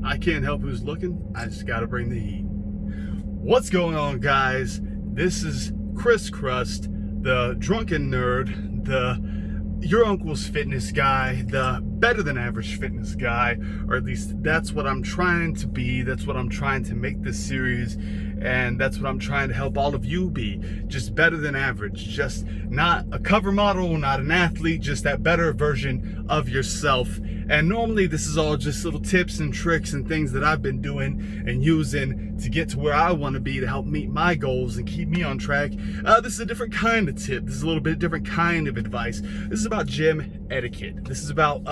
I can't help who's looking. I just gotta bring the heat. What's going on, guys? This is Chris Crust, the drunken nerd, the your uncle's fitness guy, the better than average fitness guy, or at least that's what I'm trying to be. That's what I'm trying to make this series, and that's what I'm trying to help all of you be. Just better than average, just not a cover model, not an athlete, just that better version of yourself. And normally this is all just little tips and tricks and things that I've been doing and using to get to where I want to be, to help meet my goals and keep me on track. This is a different kind of tip. This is a little bit different kind of advice. This is about gym etiquette. This is about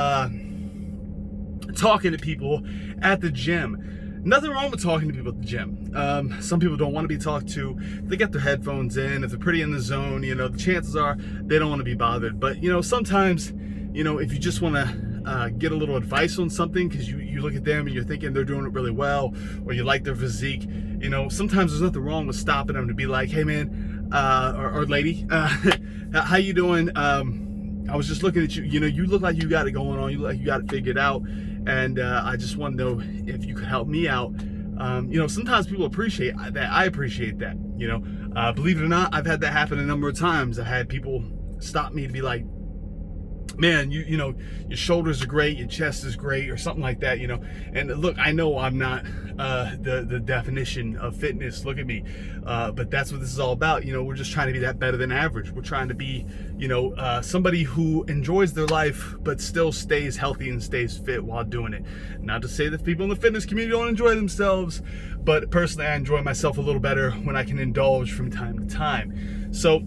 talking to people at the gym. Nothing wrong with talking to people at the gym. Some people don't want to be talked to. They get their headphones in. If they're pretty in the zone, the chances are they don't want to be bothered. But, sometimes, if you just want to get a little advice on something because you look at them and you're thinking they're doing it really well, or you like their physique, sometimes there's nothing wrong with stopping them to be like, hey man, or lady, how you doing? I was just looking at you, you look like you got it going on, you look like you got it figured out, and I just want to know if you could help me out. Sometimes people appreciate that. I appreciate that. Believe it or not, I've had that happen a number of times. I've had people stop me to be like, man, your shoulders are great, your chest is great, or something like that, and look, I know I'm not the definition of fitness, look at me, but that's what this is all about. We're just trying to be that better than average. We're trying to be somebody who enjoys their life but still stays healthy and stays fit while doing it. Not to say that people in the fitness community don't enjoy themselves, but personally I enjoy myself a little better when I can indulge from time to time. So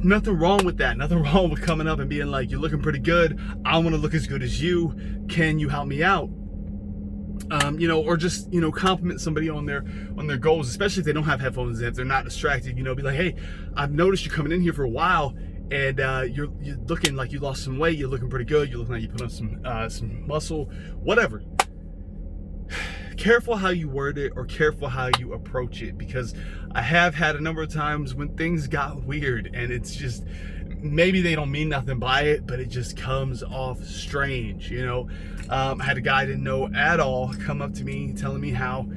nothing wrong with that. Nothing wrong with coming up and being like, you're looking pretty good, I want to look as good as you, can you help me out? Or just compliment somebody on their goals, especially if they don't have headphones in, if they're not distracted. Be like, hey, I've noticed you coming in here for a while, and you're looking like you lost some weight, you're looking pretty good, you're looking like you put on some muscle, whatever. Careful how you word it, or careful how you approach it, because I have had a number of times when things got weird and it's just, maybe they don't mean nothing by it, but it just comes off strange. I had a guy I didn't know at all come up to me telling me how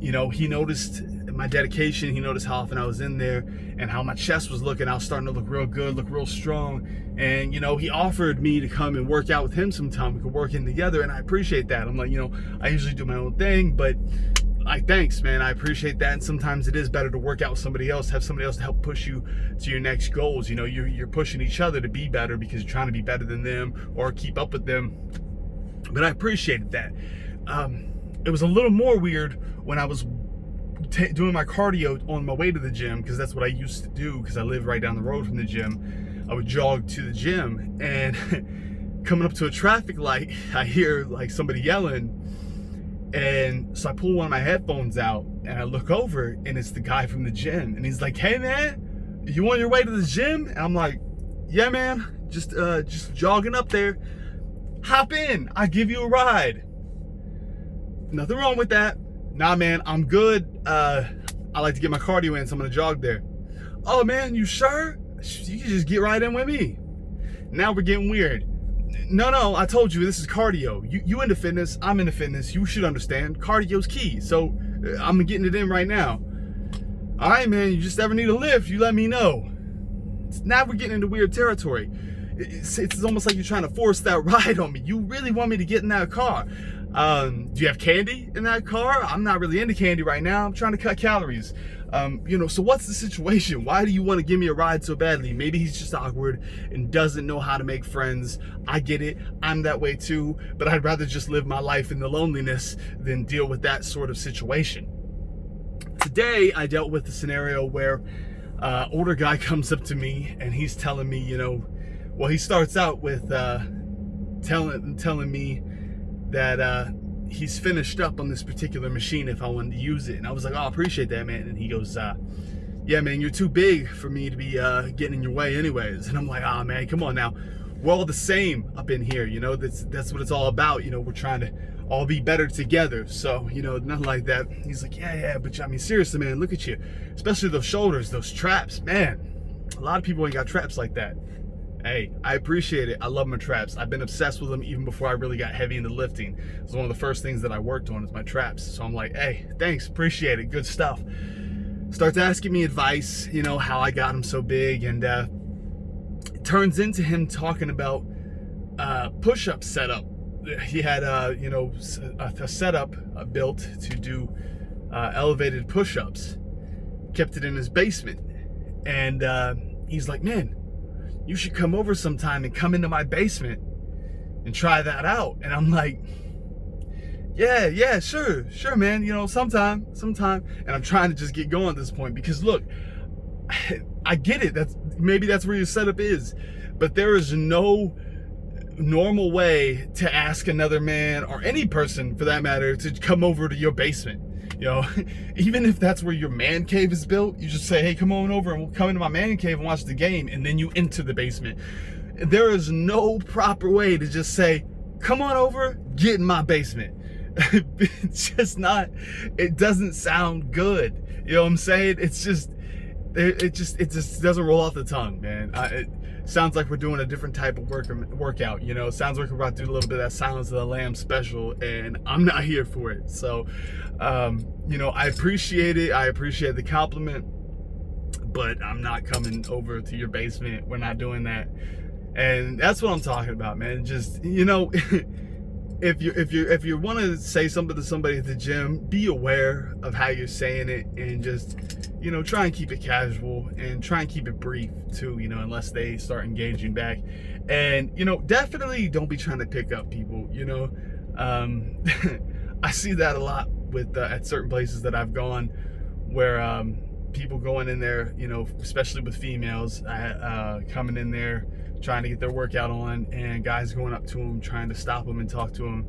he noticed my dedication, he noticed how often I was in there and how my chest was looking. I was starting to look real good, look real strong, and he offered me to come and work out with him sometime. We could work in together, and I appreciate that. I'm like, I usually do my own thing, but thanks, man, I appreciate that. And sometimes it is better to work out with somebody else, have somebody else to help push you to your next goals. You're pushing each other to be better because you're trying to be better than them or keep up with them. But I appreciated that. It was a little more weird when I was doing my cardio on my way to the gym, because that's what I used to do, because I live right down the road from the gym. I would jog to the gym, and coming up to a traffic light, I hear like somebody yelling, and so I pull one of my headphones out and I look over, and it's the guy from the gym, and he's like, hey man, you on your way to the gym? And I'm like, yeah man, just jogging up there, hop in, I'll give you a ride. Nothing wrong with that. Nah man, I'm good. I like to get my cardio in, so I'm gonna jog there. Oh man, you sure? You can just get right in with me. Now we're getting weird. No, I told you this is cardio. You into fitness, I'm into fitness. You should understand, cardio's key. So I'm getting it in right now. All right man, you just ever need a lift, you let me know. Now we're getting into weird territory. It's almost like you're trying to force that ride on me. You really want me to get in that car. Do you have candy in that car? I'm not really into candy right now. I'm trying to cut calories. So what's the situation? Why do you want to give me a ride so badly? Maybe he's just awkward and doesn't know how to make friends. I get it. I'm that way too, but I'd rather just live my life in the loneliness than deal with that sort of situation. Today, I dealt with a scenario where older guy comes up to me and he's telling me, he starts out with telling me that he's finished up on this particular machine if I wanted to use it. And I was like, oh, I appreciate that, man. And he goes, yeah, man, you're too big for me to be getting in your way anyways. And I'm like, oh, man, come on now. We're all the same up in here, that's what it's all about. We're trying to all be better together. So, nothing like that. He's like, yeah, but I mean, seriously, man, look at you. Especially those shoulders, those traps, man. A lot of people ain't got traps like that. Hey, I appreciate it. I love my traps. I've been obsessed with them even before I really got heavy into lifting. It's one of the first things that I worked on is my traps. So I'm like, hey, thanks, appreciate it, good stuff. Starts asking me advice, you know, how I got him so big, and it turns into him talking about push-up setup. He had, you know, a setup built to do elevated push-ups. Kept it in his basement, and he's like, man, you should come over sometime and come into my basement and try that out. And I'm like, yeah, sure, man, you know, sometime. And I'm trying to just get going at this point, because look, I get it, maybe that's where your setup is, but there is no normal way to ask another man, or any person for that matter, to come over to your basement. You know, even if that's where your man cave is built, you just say, hey, come on over and we'll come into my man cave and watch the game, and then you enter the basement. There is no proper way to just say, come on over, get in my basement. It's just not, it doesn't sound good. You know what I'm saying? It's just, it just doesn't roll off the tongue, man. It sounds like we're doing a different type of workout, you know. It sounds like we're about to do a little bit of that Silence of the Lambs special, and I'm not here for it. So, you know, I appreciate it. I appreciate the compliment, but I'm not coming over to your basement. We're not doing that. And that's what I'm talking about, man. Just, you know, if you want to say something to somebody at the gym, be aware of how you're saying it, and just, you know, try and keep it casual and try and keep it brief too, you know, unless they start engaging back. And, you know, definitely don't be trying to pick up people, you know. I see that a lot with at certain places that I've gone, where people going in there, you know, especially with females, coming in there trying to get their workout on, and guys going up to them trying to stop them and talk to them.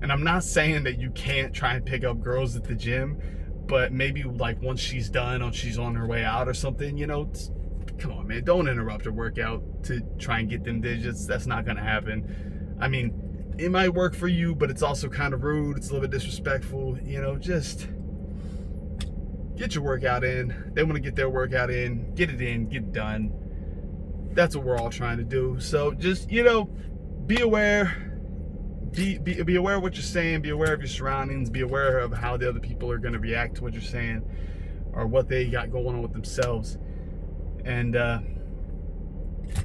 And I'm not saying that you can't try and pick up girls at the gym, but maybe like once she's done, or she's on her way out or something, you know, come on, man, don't interrupt her workout to try and get them digits. That's not gonna happen. I mean, it might work for you, but it's also kind of rude. It's a little bit disrespectful, you know. Just get your workout in. They want to get their workout in, get it done. That's what we're all trying to do. So just, you know, be aware. Be aware of what you're saying. Be aware of your surroundings. Be aware of how the other people are going to react to what you're saying, or what they got going on with themselves. And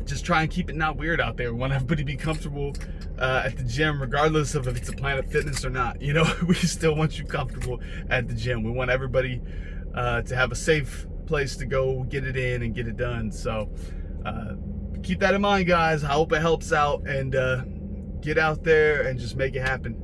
just try and keep it not weird out there. We want everybody to be comfortable at the gym, regardless of if it's a Planet Fitness or not. You know, we still want you comfortable at the gym. We want everybody to have a safe place to go, get it in and get it done. So keep that in mind, guys. I hope it helps out, and get out there and just make it happen.